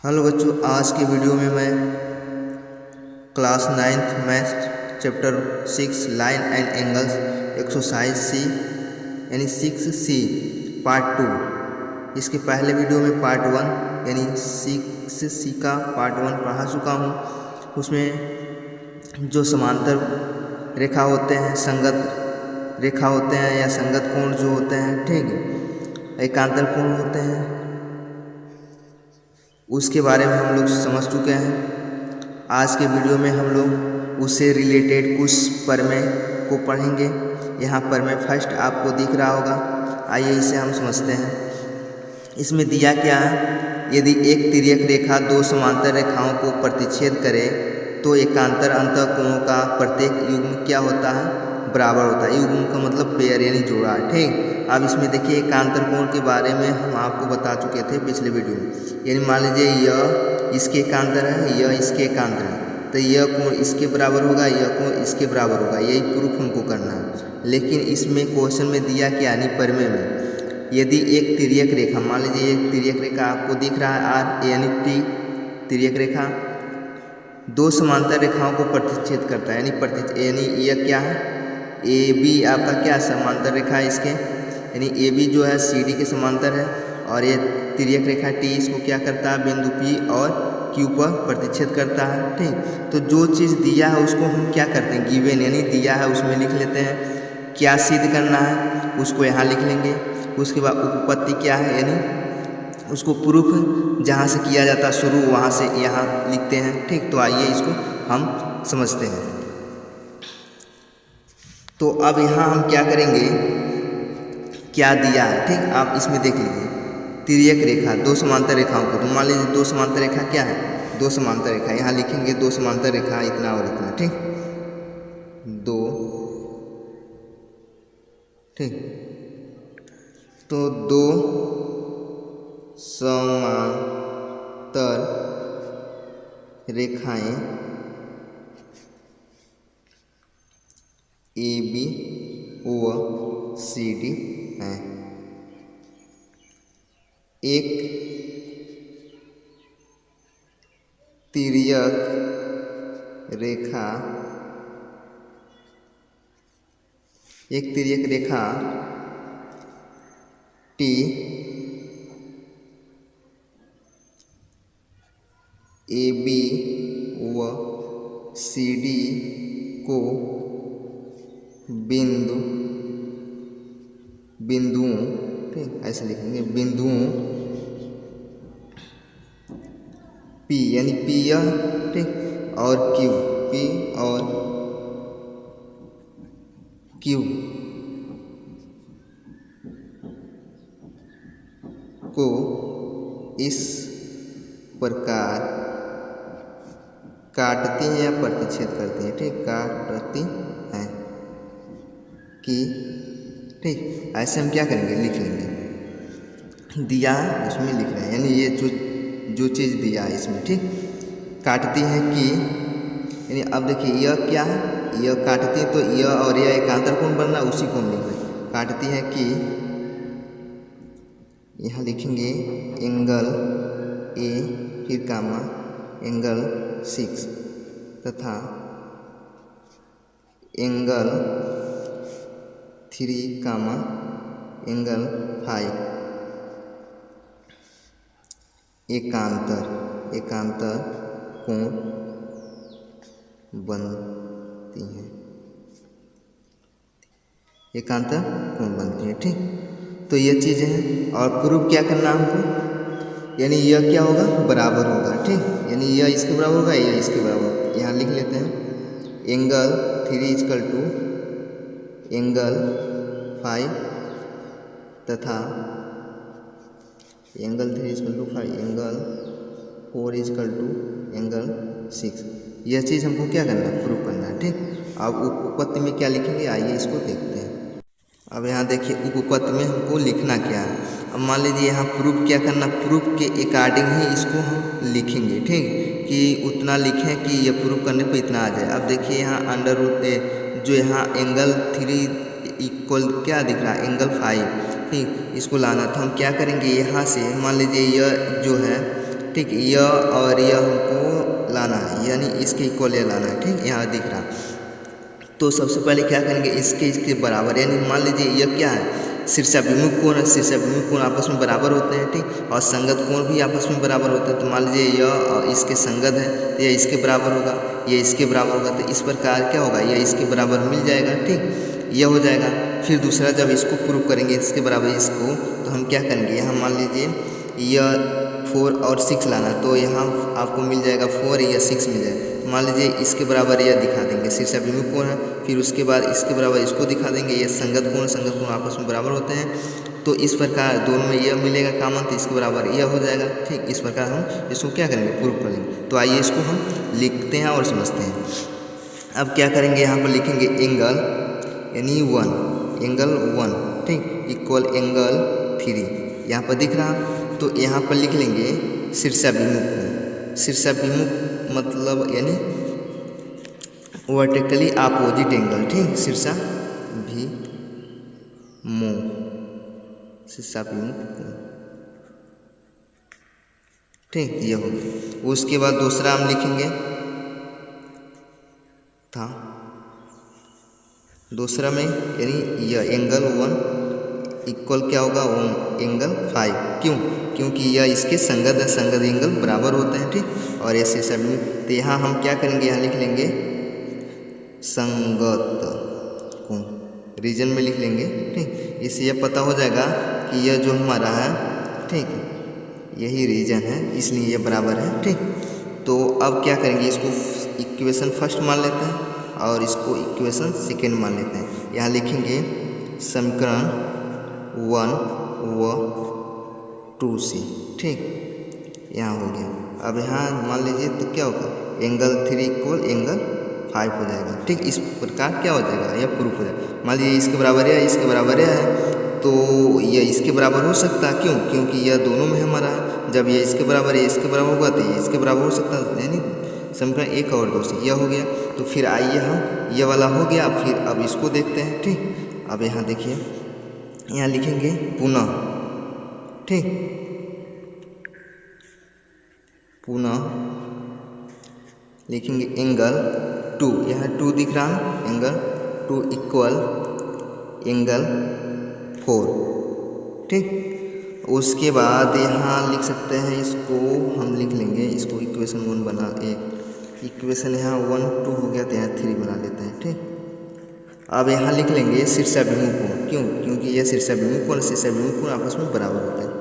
Hello बच्चों, आज के वीडियो में मैं class 9th math chapter 6 line and angles exercise C यानी 6C पार्ट 2। इसके पहले वीडियो में पार्ट 1 यानी 6C का पार्ट 1 पढ़ा चुका हूँ। उसमें जो समांतर रेखा होते हैं, संगत रेखा होते हैं या संगत कोण जो होते हैं, ठीक, एकांतर कोण होते हैं, उसके बारे में हम लोग समझ चुके हैं। आज के वीडियो में हम लोग उससे रिलेटेड कुछ प्रमेय को पढ़ेंगे। यहाँ प्रमेय फर्स्ट आपको दिख रहा होगा, आइए इसे हम समझते हैं। इसमें दिया क्या है, यदि एक तिर्यक रेखा दो समांतर रेखाओं को प्रतिच्छेद करे तो एकांतर अंतःकोणों का प्रत्येक युग्म क्या होता है, बराबर होता है। युग्म का मतलब पेयर यानी जोड़ा, ठीक। अब इसमें देखिए एकांतर कोण के बारे में हम आपको बता चुके थे पिछले वीडियो में। यानी मान लीजिए यह इसके एकांतर है, यह इसके एकांतर है, तो यह कोण इसके बराबर होगा, यह कोण इसके बराबर होगा। यही प्रूफ हमको करना है। लेकिन इसमें क्वेश्चन में दिया क्या, यानी प्रमेय में, यदि एक तिर्यक रेखा, मान लीजिए एक तिर्यक रेखा आपको दिख रहा है आर यानी टी तिर्यक रेखा, दो समांतर रेखाओं को प्रतिच्छेद करता है। यानी यह क्या है, ए बी आपका क्या समांतर रेखा है इसके, यानी ए बी जो है सी डी के समांतर है, और ये तिर्यक रेखा टी इसको क्या करता है, बिंदु पी और क्यू पर प्रतिच्छेद करता है, ठीक। तो जो चीज़ दिया है उसको हम क्या करते हैं, गिवन यानी दिया है उसमें लिख लेते हैं। क्या सिद्ध करना है उसको यहाँ लिख लेंगे। उसके बाद उपपत्ति क्या है, यानी उसको प्रूफ जहाँ से किया जाता है शुरू, वहाँ से यहाँ लिखते हैं, ठीक। तो आइए इसको हम समझते हैं। तो अब यहाँ हम क्या करेंगे, क्या दिया है, ठीक। आप इसमें देख लीजिए, तिर्यक रेखा दो समांतर रेखाओं को, तो मान लीजिए दो समांतर रेखा क्या है, दो समांतर रेखा, यहाँ लिखेंगे दो समांतर रेखा इतना और इतना, ठीक, दो, ठीक। तो दो समांतर रेखाएं ए बी व सी डी हैं। एक तिर्यक रेखा, एक तिर्यक रेखा टी ए बी व सी डी को बिंदुओं, ठीक, ऐसे लिखेंगे, बिंदुओं P यानी P यह, ठीक, और Q, P और Q को इस प्रकार काटती हैं या प्रतिच्छेद करती हैं, ठीक, काटती हैं कि, ठीक। ऐसे हम क्या करेंगे, लिख लेंगे, दिया है उसमें लिख रहे हैं, यानी ये जो चीज़ दिया है इसमें, ठीक, काटती है कि, यानी अब देखिए यह क्या है, यह काटती है, तो यह और यह एकांतर कोण बन रहा है, उसी को हम लिख रहे हैं। काटती है कि, यहाँ लिखेंगे एंगल ए फिर कामा एंगल 6 तथा एंगल 3 कामा एंगल 5 एकांतर कोण बनती हैं, एकांतर कोण बनती है, ठीक। तो ये चीज़ है, और प्रूफ क्या करना हमको, यानी यह क्या होगा, बराबर होगा, ठीक, यानी यह इसके बराबर होगा, यह इसके बराबर होगा। यहाँ लिख लेते हैं एंगल 3 इक्वल टू एंगल 5 तथा angle 3 equal to 5 angle 4 equal to angle 6। यह चीज़ हमको क्या करना है, प्रूफ करना है, ठीक। अब उपपत्ति में क्या लिखेंगे, आइए इसको देखते हैं। अब यहाँ देखिए उपपत्ति में हमको लिखना क्या है। अब मान लीजिए यहाँ प्रूफ क्या करना, प्रूफ के अकॉर्डिंग ही इसको हम लिखेंगे, ठीक, कि उतना लिखें कि ये प्रूफ करने पे इतना आ जाए। अब देखिए यहाँ अंडर रूट जो यहाँ एंगल 3 इक्वल क्या दिख रहा है, एंगल 5, ठीक, इसको लाना। तो हम क्या करेंगे, यहाँ से मान लीजिए यह जो है ठीक, यह और यह हमको लाना है, यानी इसके इक्वल यह लाना है। ठीक, यहाँ दिख रहा। तो सबसे पहले क्या करेंगे, इसके बराबर, यानी मान लीजिए यह क्या है, शीर्षाभिमुख कोण है। शीर्षाभिमुख कोण आपस में बराबर होते हैं। ठीक, और संगत कोण भी आपस में बराबर होते हैं। तो मान लीजिए यह इसके संगत है तो यह इसके बराबर होगा, यह इसके बराबर होगा। तो इस प्रकार क्या होगा, यह इसके बराबर मिल जाएगा। ठीक, यह हो जाएगा। फिर दूसरा, जब इसको प्रूव करेंगे इसके बराबर इसको, तो हम क्या करेंगे, यहाँ मान लीजिए यह 4 और 6 लाना, तो यहाँ आपको मिल जाएगा 4, या 6 मिल जाएगा। मान लीजिए इसके बराबर यह दिखा देंगे, शीर्षाभिमुख कोण है। फिर उसके बाद इसके बराबर इसको दिखा देंगे, ये संगत कोण आपस में बराबर होते हैं। तो इस प्रकार दोनों में यह मिलेगा कॉमन, तो इसके बराबर यह हो जाएगा। ठीक, इस प्रकार हम इसको क्या करेंगे, प्रूव करेंगे। तो आइए इसको हम लिखते हैं और समझते हैं। अब क्या करेंगे, यहाँ पर लिखेंगे एंगल, यानी 1, एंगल 1, ठीक, इक्वल एंगल 3, यहाँ पर दिख रहा। तो यहाँ पर लिख लेंगे शीर्षाभिमुख कोण। शीर्षाभिमुख मतलब यानी वर्टिकली अपोजिट एंगल। ठीक, शीर्षाभिमुख कोण। ठीक, यह हो गया। उसके बाद दूसरा हम लिखेंगे था दूसरा में, यानी यह एंगल 1 इक्वल क्या होगा, एंगल 5। क्यों, क्योंकि यह इसके संगत है, संगत एंगल बराबर होते हैं। ठीक, और ऐसे सभी। तो यहाँ हम क्या करेंगे, यहाँ लिख लेंगे संगत कोण, रीजन में लिख लेंगे। ठीक, इससे यह पता हो जाएगा कि यह जो हमारा है, ठीक, यही रीजन है, इसलिए यह बराबर है। ठीक, तो अब क्या करेंगे, इसको इक्वेशन फर्स्ट मान लेते हैं और इसको इक्वेशन सेकेंड मान लेते हैं। यहाँ लिखेंगे समीकरण 1 व 2 से। ठीक, यहाँ हो गया। अब यहाँ मान लीजिए तो क्या होगा, एंगल 3 इक्वल एंगल 5 हो जाएगा। ठीक, इस प्रकार क्या हो जाएगा, यह प्रूफ हो जाएगा। मान लीजिए इसके बराबर है, इसके बराबर है, तो यह इसके बराबर हो सकता है। क्यों, क्योंकि यह दोनों में हमारा है। जब ये इसके बराबर है, इसके बराबर होगा, तो ये इसके बराबर हो सकता है, यानी समीकरण 1 और 2 से यह हो गया। तो फिर आइए हम, यह वाला हो गया। फिर अब इसको देखते हैं। ठीक, अब यहाँ देखिए, यहाँ लिखेंगे पुनः। ठीक, पुनः लिखेंगे एंगल 2, यहाँ 2 दिख रहा है, एंगल 2 इक्वल एंगल 4। ठीक, उसके बाद यहाँ लिख सकते हैं, इसको हम लिख लेंगे, इसको इक्वेशन 1 बना, इक्वेशन यहाँ 1 2 हो गया, तो यहाँ 3 बना लेते हैं। ठीक, अब यहाँ लिख लेंगे शीर्षाभिमुख कोण। क्यों, क्योंकि यह शीर्षाभिमुख कोण आपस में बराबर होते हैं।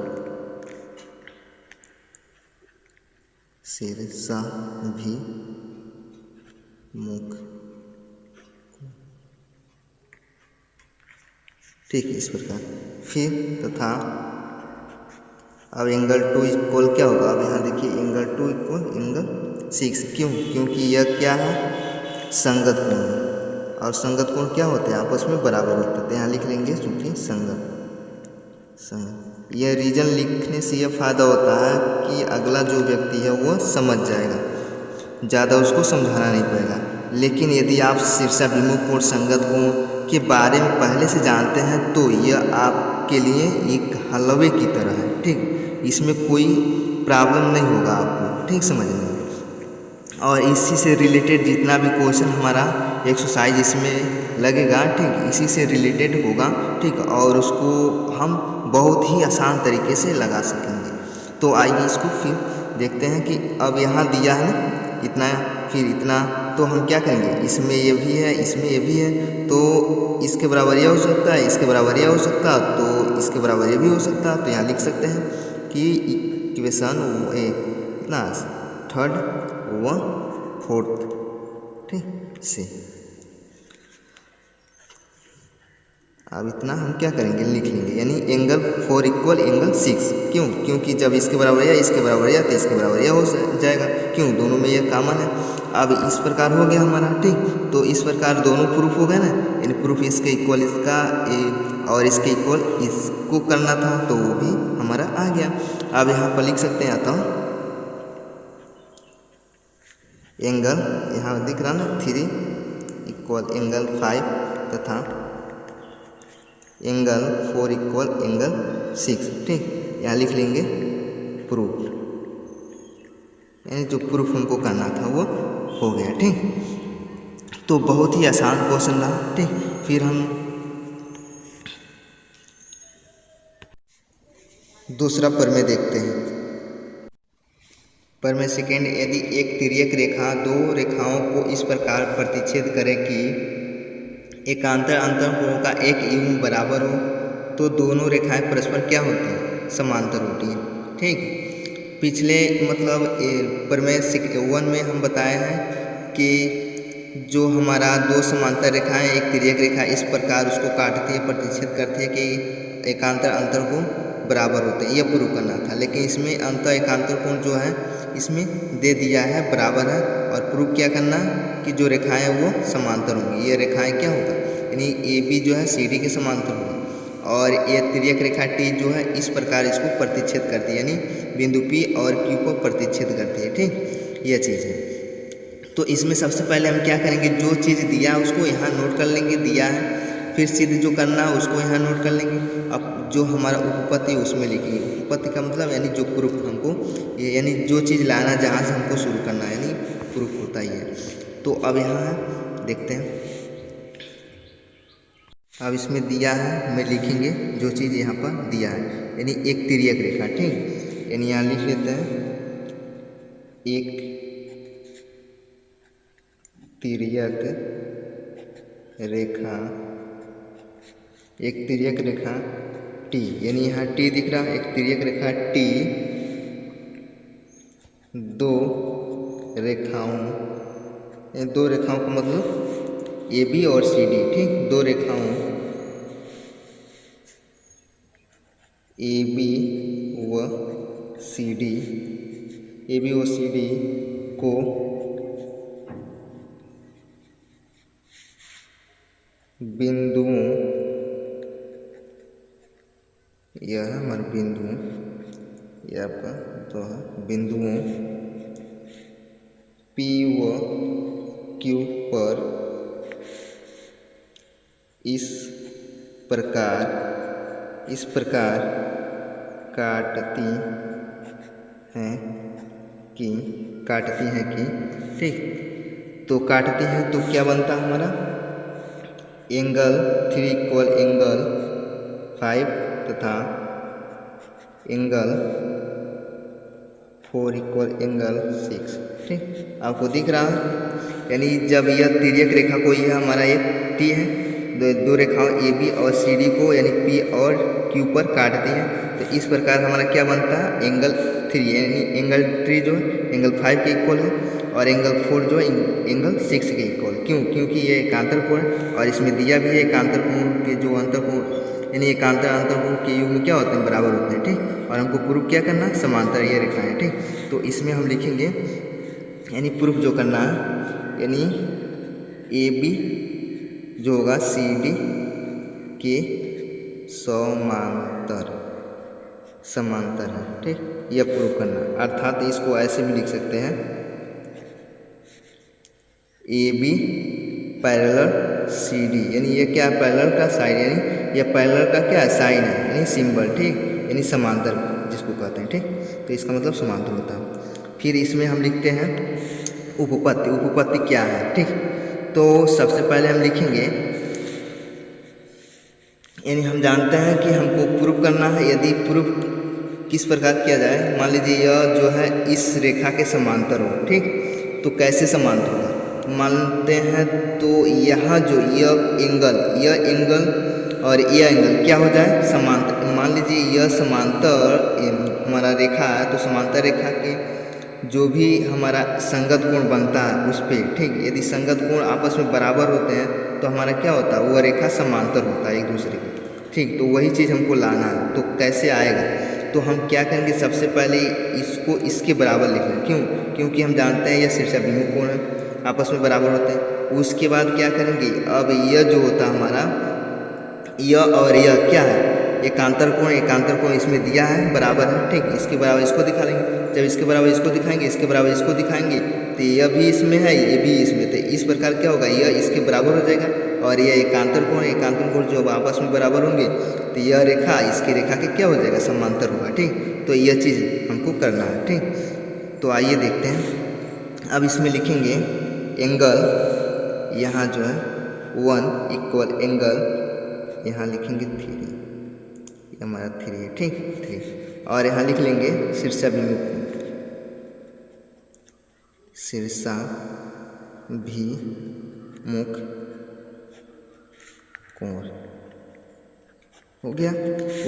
शीर्षाभिमुख, ठीक, इस प्रकार। फिर तथा अब एंगल 2 इक्वल क्या होगा, अब यहाँ देखिए एंगल 2 इक्वल एंगल 6। क्यों, क्योंकि यह क्या है, संगत कोण है, और संगत कोण क्या होते हैं, आपस में बराबर होते हैं। तो यहाँ लिख लेंगे चूँकि संगत। यह रीजन लिखने से यह फायदा होता है कि अगला जो व्यक्ति है वह समझ जाएगा, ज़्यादा उसको समझाना नहीं पड़ेगा। लेकिन यदि आप शीर्षाभिमुख कोण, संगत कोण के बारे में पहले से जानते हैं, तो यह आपके लिए एक हलवे की तरह है। ठीक, इसमें कोई प्रॉब्लम नहीं होगा आपको। ठीक, समझ में। और इसी से रिलेटेड जितना भी क्वेश्चन हमारा एक्सरसाइज इसमें लगेगा, ठीक, इसी से रिलेटेड होगा। ठीक, और उसको हम बहुत ही आसान तरीके से लगा सकेंगे। तो आइए इसको फिर देखते हैं कि अब यहाँ दिया है ना इतना, फिर इतना, तो हम क्या करेंगे, इसमें ये भी है, इसमें ये भी है, तो इसके बराबर यह हो सकता है, इसके बराबर यह हो सकता है, तो इसके बराबर ये भी हो सकता है। तो यहाँ लिख सकते हैं कि इक्वेशन इतना 3rd व 4th, ठीक से। अब इतना हम क्या करेंगे, लिख लेंगे, यानी एंगल 4 इक्वल एंगल 6। क्यों, क्योंकि जब इसके बराबर या इसके बराबर या, तो इसके बराबर यह हो जाएगा। क्यों, दोनों में यह कॉमन है। अब इस प्रकार हो गया हमारा। ठीक, तो इस प्रकार दोनों प्रूफ हो गए ना, यानी प्रूफ इसके इक्वल इसका और इसके इक्वल इसको करना था, तो वो भी हमारा आ गया। अब यहाँ पर लिख सकते हैं, आता एंगल यहाँ दिख रहा ना 3 इक्वल एंगल 5 तथा एंगल 4 इक्वल एंगल 6। ठीक, यहाँ लिख लेंगे प्रूफ। यानी जो प्रूफ हमको करना था वो हो गया। ठीक, तो बहुत ही आसान क्वेश्चन रहा। ठीक, फिर हम दूसरा प्रमेय देखते हैं। प्रमेय सेकेंड, यदि एक तिर्यक रेखा दो रेखाओं को इस प्रकार प्रतिच्छेद करे कि एकांतर अंतःकोणों का एक युग्म बराबर हो तो दोनों रेखाएं परस्पर क्या होती हैं, समांतर होती हैं। ठीक, पिछले मतलब प्रमेय 1 में हम बताए हैं कि जो हमारा दो समांतर रेखाएं एक तिर्यक रेखा इस प्रकार उसको काटती है, प्रतिच्छेद करती है कि एकांतर अंतःकोण बराबर होते हैं, यह प्रूव करना था। लेकिन इसमें अंतर एकांतर कोण जो है इसमें दे दिया है बराबर है, और प्रूव क्या करना है कि जो रेखाएं वो समांतर होंगी। ये रेखाएं क्या होगा, यानी ए बी जो है सी डी के समांतर होगी, और ये तिर्यक रेखा टी जो है इस प्रकार इसको प्रतिच्छेद करती है, यानी बिंदु पी और क्यू को प्रतिच्छेद करती है। ठीक, यह चीज़ है। तो इसमें सबसे पहले हम क्या करेंगे, जो चीज़ दिया है उसको यहाँ नोट कर लेंगे, दिया है। फिर सिद्ध जो करना है उसको यहाँ नोट कर लेंगे। अब जो हमारा उपपत्ति उसमें लिखेंगे। उपपत्ति का मतलब यानी जो प्रूफ हमको, यानी जो चीज़ लाना जहाँ से हमको शुरू करना है, यानी प्रूफ होता ही है। तो अब यहाँ देखते हैं, अब इसमें दिया है, में लिखेंगे जो चीज़ यहाँ पर दिया है, यानी एक तिर्यक रेखा। ठीक, यानी यहाँ लिख लेते हैं एक तिर्यक रेखा, एक तिर्यक रेखा टी, यानी यहाँ टी दिख रहा है, एक तिर्यक रेखा टी दो रेखाओं का मतलब ए बी और सी डी। ठीक, दो रेखाओं ए बी व सी डी को बिंदुओं, यह हमारे बिंदु, यह आपका तो है बिंदुओं P व Q पर इस प्रकार काटती हैं कि ठीक, तो काटती हैं तो क्या बनता है हमारा, एंगल 3 इक्वल एंगल 5 तथा एंगल 4 इक्वल एंगल 6। ठीक, आपको दिख रहा है, यानी जब यह तिर्यक रेखा को, यह हमारा एक टी है, दो रेखाओं ए बी और सी डी को यानी पी और क्यू पर काटती है, तो इस प्रकार हमारा क्या बनता है, एंगल 3, यानी एंगल 3 जो है एंगल 5 के इक्वल है, और एंगल 4 जो है एंगल 6 के इक्वल। क्यों, क्योंकि ये एकांतर कोण है, और इसमें दिया भी है एकांतर कोण के जो अंतःकोण, यानी एकांतर अंतःकोण के युग्म क्या होते हैं, बराबर होते हैं। ठीक, और हमको प्रूफ क्या करना है, समांतर ये रेखाएं। ठीक, तो इसमें हम लिखेंगे, यानी प्रूफ जो करना है, यानी ए बी जो होगा सी डी के समांतर है। ठीक, यह प्रूफ करना, अर्थात इसको ऐसे भी लिख सकते हैं, A B parallel C D, यानी ये क्या है, पैरेलल का साइन, यानी यह पैरेलल का क्या है, साइन है, यानी सिंबल। ठीक, यानी समांतर जिसको कहते हैं। ठीक, तो इसका मतलब समांतर होता है। फिर इसमें हम लिखते हैं उपपत्ति क्या है। ठीक, तो सबसे पहले हम लिखेंगे, यानी हम जानते हैं कि हमको प्रूफ करना है, यदि प्रूफ किस प्रकार किया जाए, मान लीजिए यह जो है इस रेखा के समांतर हो। ठीक, तो कैसे समांतर होगा, मानते हैं तो यहाँ जो यह एंगल और यह एंगल क्या हो जाए, समांतर। मान लीजिए यह समांतर हमारा रेखा है, तो समांतर रेखा के जो भी हमारा संगत कोण बनता है उस पर, ठीक, यदि संगत कोण आपस में बराबर होते हैं तो हमारा क्या होता है, वह रेखा समांतर होता है एक दूसरे के। ठीक, तो वही चीज़ हमको लाना है, तो कैसे आएगा, तो हम क्या करेंगे, सबसे पहले इसको इसके बराबर लिख लें। क्यों, क्योंकि हम जानते हैं यह शीर्षाभिमुख कोण है, आपस में बराबर होते हैं। उसके बाद क्या करेंगे, अब यह जो होता है हमारा, यह और यह क्या है, एकांतर कोण इसमें दिया है, बराबर है। ठीक, इसके बराबर इसको दिखा लेंगे, जब इसके बराबर इसको दिखाएंगे, इसके बराबर इसको दिखाएंगे, तो यह भी इसमें है, ये भी इसमें, तो इस प्रकार क्या होगा, यह इसके बराबर हो जाएगा, और यह एकांतर कोण जो आपस में बराबर होंगे, तो यह रेखा इसकी रेखा के क्या हो जाएगा, समांतर होगा। ठीक, तो यह चीज़ हमको करना है। ठीक, तो आइए देखते हैं। अब इसमें लिखेंगे एंगल, यहाँ जो है 1 इक्वल एंगल, यहाँ लिखेंगे 3, ये हमारा 3 है, ठीक 3। और यहाँ लिख लेंगे शीर्षाभिमुख कोण, शीर्षाभिमुख कोण हो गया।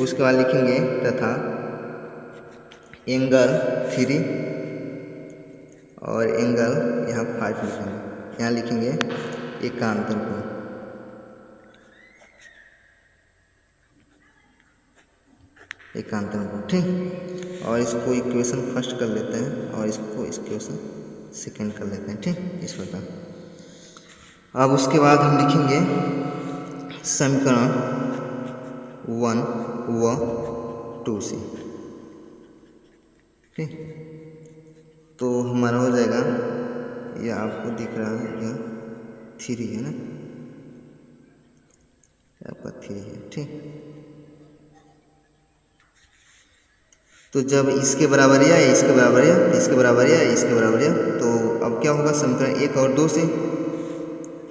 उसके बाद लिखेंगे तथा एंगल 3 और एंगल यहाँ 5 लिखेंगे, यहाँ लिखेंगे एकांतर कोण, एकांतर कोण, ठीक। और इसको इक्वेशन फर्स्ट कर लेते हैं और इसको इक्वेशन सेकेंड कर लेते हैं, ठीक, इस प्रकार। अब उसके बाद हम लिखेंगे समीकरण 1 व 2 से, ठीक। तो हमारा हो जाएगा, ये आपको दिख रहा है, यह 3 है ना, आपका 3 है, ठीक। तो जब इसके बराबर या इसके बराबर या इसके बराबर या इसके बराबर या, तो अब क्या होगा समीकरण 1 और 2 से,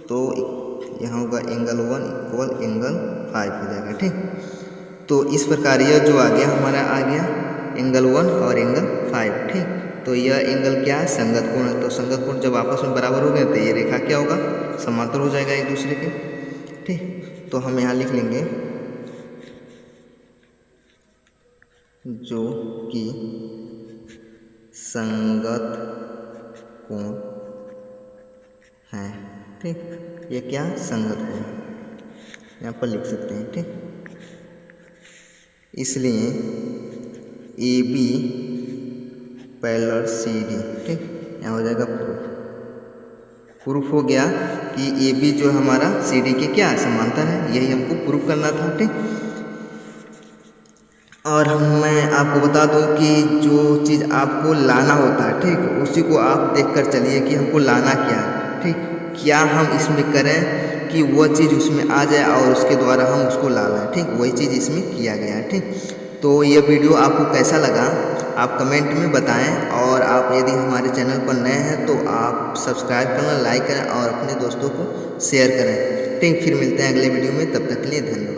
तो यहाँ होगा एंगल 1 इक्वल एंगल 5 हो जाएगा, ठीक। तो इस प्रकार यह जो आ गया हमारा आ गया एंगल 1 और एंगल 5, ठीक। तो यह एंगल क्या है, संगत कोण है। तो संगत कोण जब आपस में बराबर हो गए तो ये रेखा क्या होगा, समांतर हो जाएगा एक दूसरे के, ठीक। तो हम यहाँ लिख लेंगे जो कि संगत कोण है, ठीक। ये क्या संगत कोण यहाँ पर लिख सकते हैं, ठीक। इसलिए AB पैरेलल CD, ठीक, यहाँ हो जाएगा प्रूफ हो गया कि AB जो हमारा CD के क्या समांतर है, यही हमको प्रूफ करना था, ठीक। और मैं आपको बता दूं कि जो चीज़ आपको लाना होता है, ठीक, उसी को आप देखकर चलिए कि हमको लाना क्या है, ठीक। क्या हम इसमें करें कि वह चीज़ उसमें आ जाए और उसके द्वारा हम उसको ला लें, ठीक, वही चीज़ इसमें किया गया है, ठीक। तो ये वीडियो आपको कैसा लगा आप कमेंट में बताएं, और आप यदि हमारे चैनल पर नए हैं तो आप सब्सक्राइब करना, लाइक करें और अपने दोस्तों को शेयर करें, ठीक। फिर मिलते हैं अगले वीडियो में, तब तक के लिए धन्यवाद।